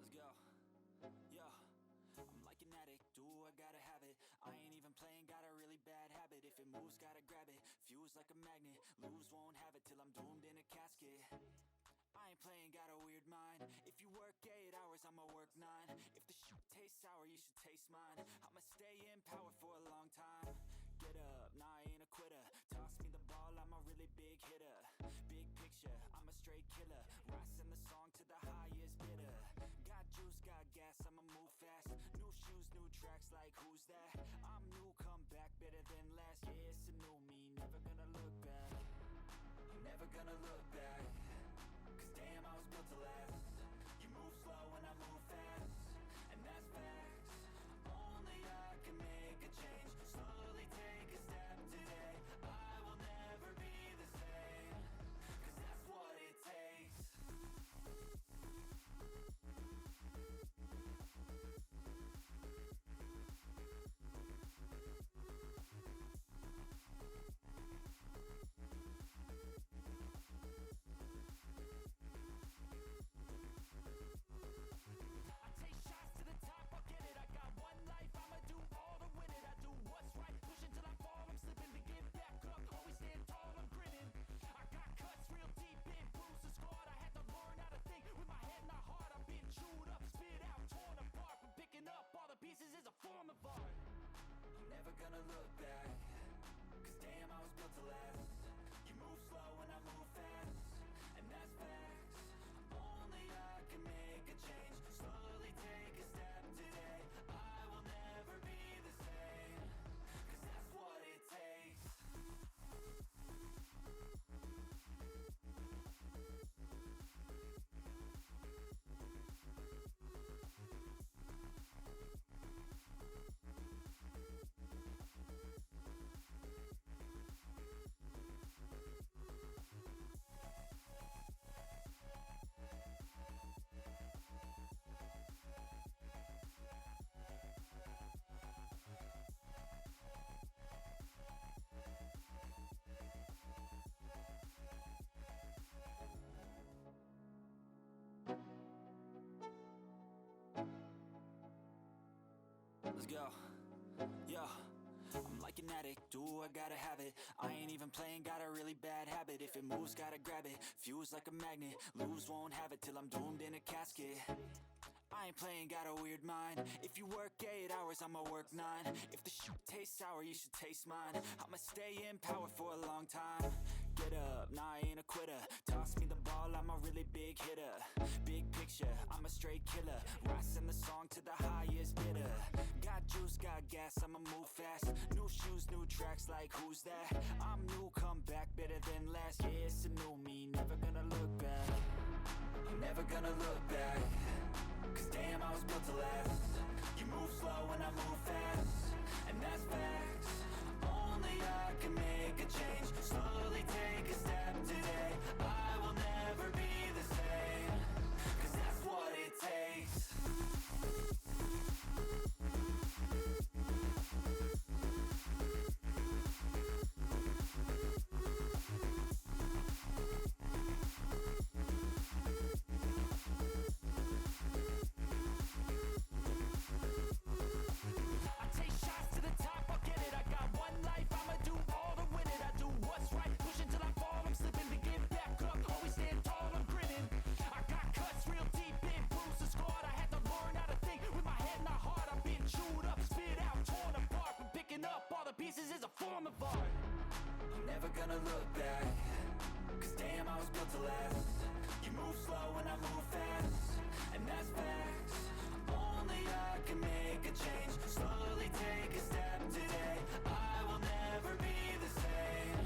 Let's go. Yo, I'm like an addict, do I gotta have it. I ain't even playing, got a really bad habit. If it moves, gotta grab it, fuse like a magnet. Lose, won't have it till I'm doomed in a casket. I ain't playing, got a weird mind. If you work 8 hours, I'ma work 9. If the shit tastes sour, you should taste mine. I'ma stay in power for a long time. Get up, nah, I ain't a quitter. Toss me the ball, I'm a really big hitter. Big picture, I'm a straight killer. Rising the song to the highest bidder. Got juice, got gas, I'ma move fast. New shoes, new tracks, like who's that? I'm new, come back, better than last. Yeah, it's a new me, never gonna look back. I'm never gonna look back. Cause damn, I was built to last. You move slow and I move fast, and that's facts. Only I can make a change. Slowly take a step today. I will never be the same. Cause that's what it takes. Pieces is a form of art. I'm never gonna look back. Cause damn, I was built to last. You move slow and I move fast, and that's facts. Only I can make a change. Slowly take a step today. I will never be the same. Cause that's what it takes. Let's go. Yo, I'm like an addict, do I gotta have it. I ain't even playing, got a really bad habit. If it moves, gotta grab it, fuse like a magnet. Lose, won't have it till I'm doomed in a casket. I ain't playing, got a weird mind. If you work 8 hours, I'ma work 9. If the shit tastes sour, you should taste mine. I'ma stay in power for a long time. Get up, nah, I ain't a quitter. Toss me the ball, I'm a really big hitter. Big picture, I'm a straight killer. Rising the song to the highest bidder. Got juice, got gas, I'ma move fast. New shoes, new tracks, like who's that? I'm new, come back, better than last. Yeah, it's a new me, never gonna look back. I'm never gonna look back. Cause damn, I was built to last. You move slow and I move fast, and that's facts. Only I can make a change. Slowly take a step today. I will never be the same. Cause that's what it takes. Pieces is a form of art. I'm never gonna look back. Cause damn, I was built to last. You move slow and I move fast, and that's facts. Only I can make a change. Slowly take a step today. I will never be the same.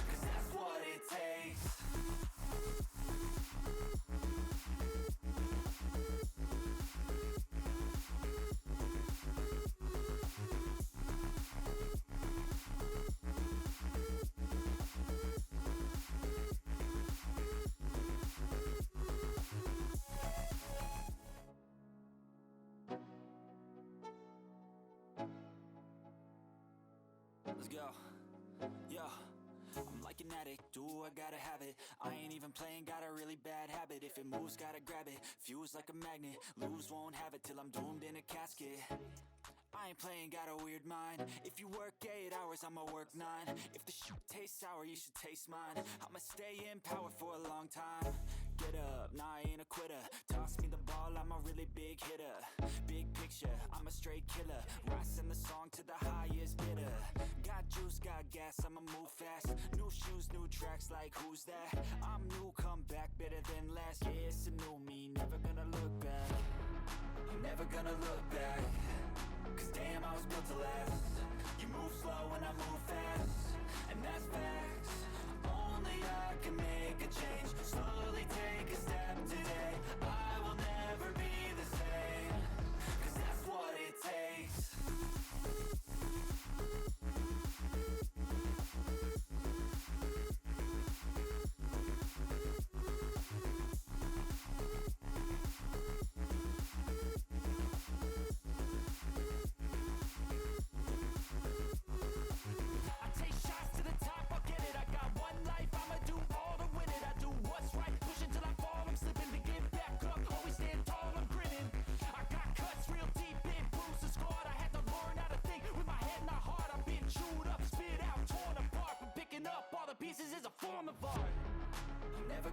Cause that's what it takes. Let's go. Yo, I'm like an addict, do I gotta have it. I ain't even playing, got a really bad habit. If it moves, gotta grab it, fuse like a magnet. Lose, won't have it till I'm doomed in a casket. I ain't playing, got a weird mind. If you work 8 hours, I'ma work 9. If the shoot tastes sour, you should taste mine. I'ma stay in power for a long time. Get up, nah, I ain't a quitter. Toss me the ball, I'm a really big hitter. Big picture, I'm a straight killer. Rising the song to the highest bidder. Got juice, got gas, I'ma move fast. New shoes, new tracks, like who's that? I'm new, come back, better than last. Yeah, it's a new me, never gonna look back. I'm never gonna look back. Cause damn, I was built to last. You move slow and I move fast, and that's facts. Only I can make a change. Slowly take a step today. I will never be the same. Cause that's what it takes.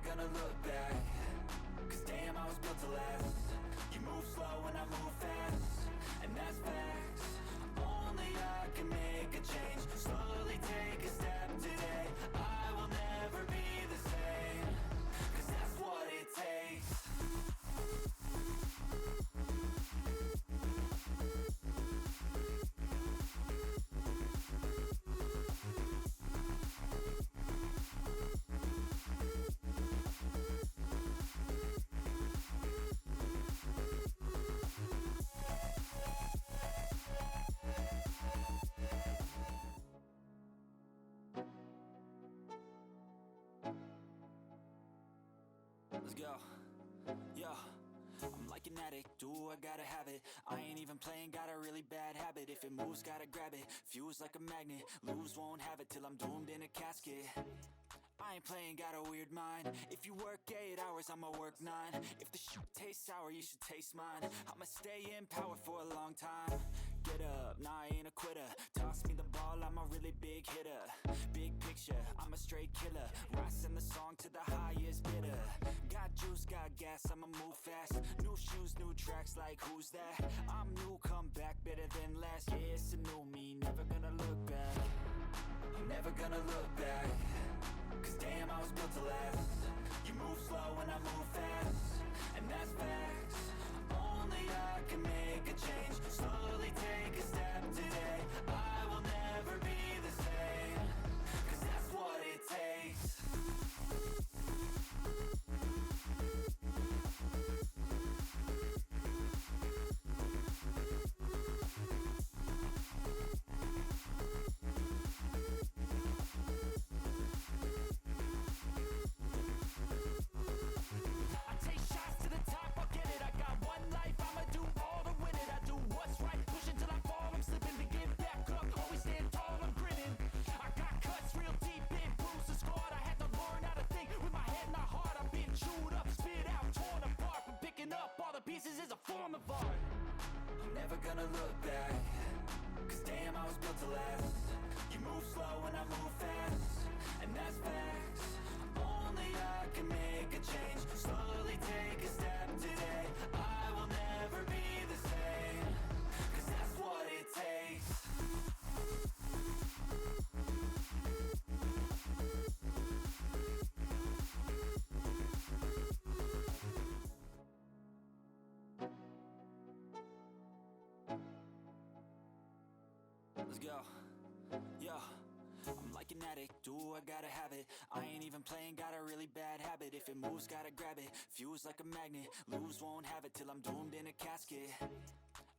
Gonna look back. Cause damn, I was built to last. You move slow and I move fast, and that's facts. Only I can make a change. Slowly take a step today. I will never be the same. Cause that's what it takes. Let's go. Yo, I'm like an addict, do I gotta have it. I ain't even playing, got a really bad habit. If it moves, gotta grab it, fuse like a magnet. Lose, won't have it till I'm doomed in a casket. I ain't playing, got a weird mind. If you work 8 hours, I'ma work 9. If the shoot tastes sour, you should taste mine. I'ma stay in power for a long time. Get up, nah, I ain't a quitter. Toss me the ball, I'm a really big hitter. Big picture, I'm a straight killer. Rising the song to the highest bidder. Got juice, got gas, I'ma move fast. New shoes, new tracks, like who's that? I'm new, come back, better than last. Yeah, it's a new me, never gonna look back. I'm never gonna look back. Cause damn, I was built to last. You move slow and I move fast, and that's facts. Only I can make a change. Slowly take a step today. I will never be the same. Cause that's what it takes. Gonna look back. Cause damn, I was built to last. You move slow and I move fast, and that's facts. Only I can make a change. Slowly take a step today. I will never be the same. Cause that's what it takes. Let's go. Yo, I'm like an addict, do I gotta have it. I ain't even playing, got a really bad habit. If it moves, gotta grab it, fuse like a magnet. Lose, won't have it till I'm doomed in a casket.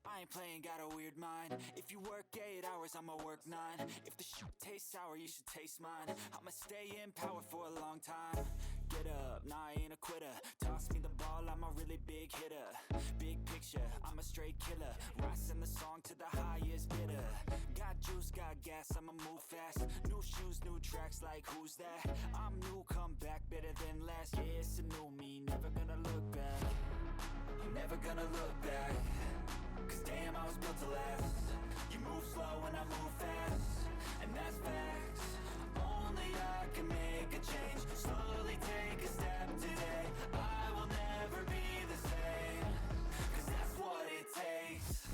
I ain't playing, got a weird mind. If you work 8 hours, I'ma work 9. If the shoot tastes sour, you should taste mine. I'ma stay in power for a long time. Get up, nah, I ain't a quitter. Toss me the ball, I'm a really big hitter. Big picture, I'm a straight killer. Rising the song to the highest bidder. Got juice, got gas, I'ma move fast. New shoes, new tracks, like who's that? I'm new, come back, better than last. Yeah, it's a new me, never gonna look back. I'm never gonna look back. Cause damn, I was built to last. You move slow and I move fast, and that's facts. Only I can make a change. Slowly take a step today. I will never be the same. Cause that's what it takes.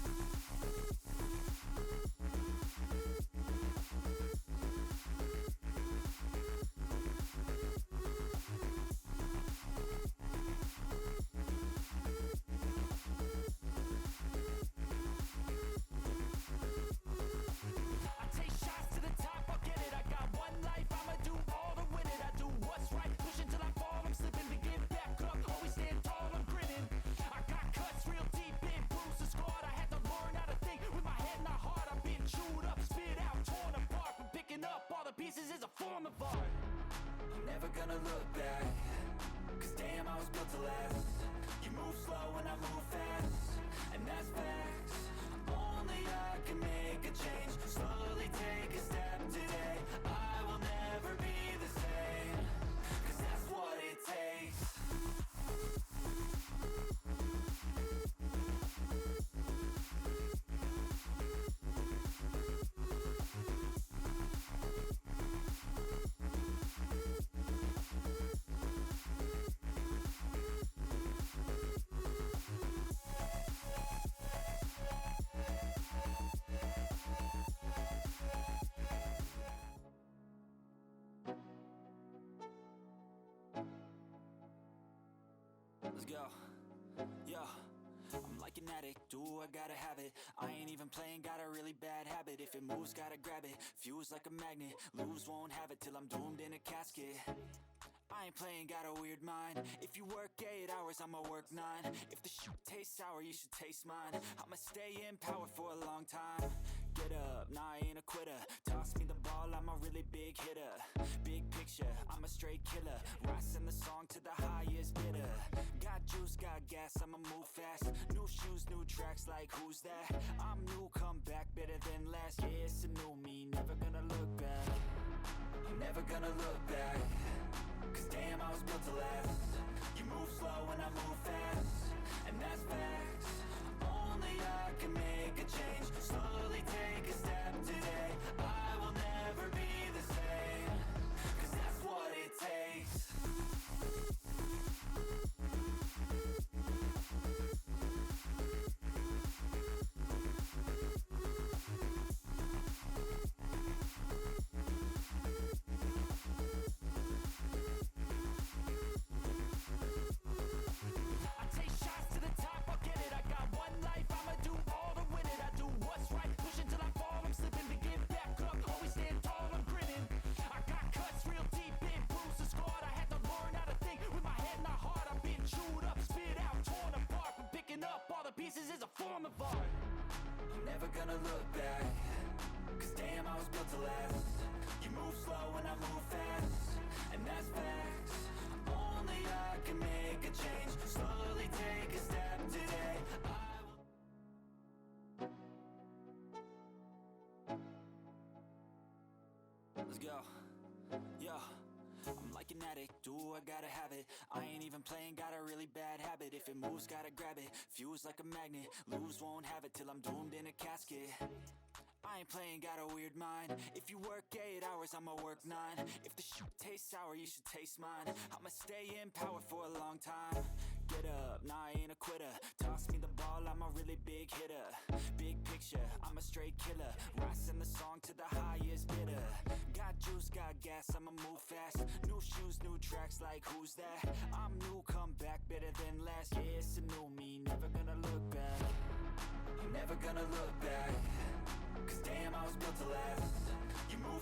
Let's go. Yo, I'm like an addict, do I gotta have it. I ain't even playing, got a really bad habit. If it moves, gotta grab it, fuse like a magnet. Lose, won't have it till I'm doomed in a casket. I ain't playing, got a weird mind. If you work 8 hours, I'ma work 9. If the shoot tastes sour, you should taste mine. I'ma stay in power for a long time. Get up, nah, I ain't a quitter. Toss me the ball, I'm a really big hitter. Big picture, I'm a straight killer. Rising the song to the highest bidder. Got juice, got gas, I'ma move fast. New shoes, new tracks, like who's that? I'm new, come back, better than last. Yeah, it's a new me, never gonna look back. I'm never gonna look back. Cause damn, I was built to last. You move slow and I move fast, and that's facts. Only I can make a change. Slowly take a step today. I will never be the same. Cause that's what it takes. Gonna look back. Cause damn, I was built to last. You move slow and I move fast, and that's facts. Only I can make a change. Slowly take a step today. Let's go. Yo, I'm like an addict, do I gotta have it. I ain't even playing, got a really bad habit. If it moves, gotta grab it, fuse like a magnet. Lose, won't have it till I'm doomed in a casket. I ain't playing, got a weird mind. If you work 8 hours, I'ma work 9. If the shoot tastes sour, you should taste mine. I'ma stay in power for a long time. Get up, nah, I ain't a quitter. Toss me the ball, I'm a really big hitter. Big picture, I'm a straight killer. Rising the song to the highest bidder. Got juice, got gas, I'ma move fast. New shoes, new tracks, like who's that? I'm new, come back, better than last. Yeah, it's a new me, never gonna look back. I'm never gonna look back. Cause damn, I was built to last. You move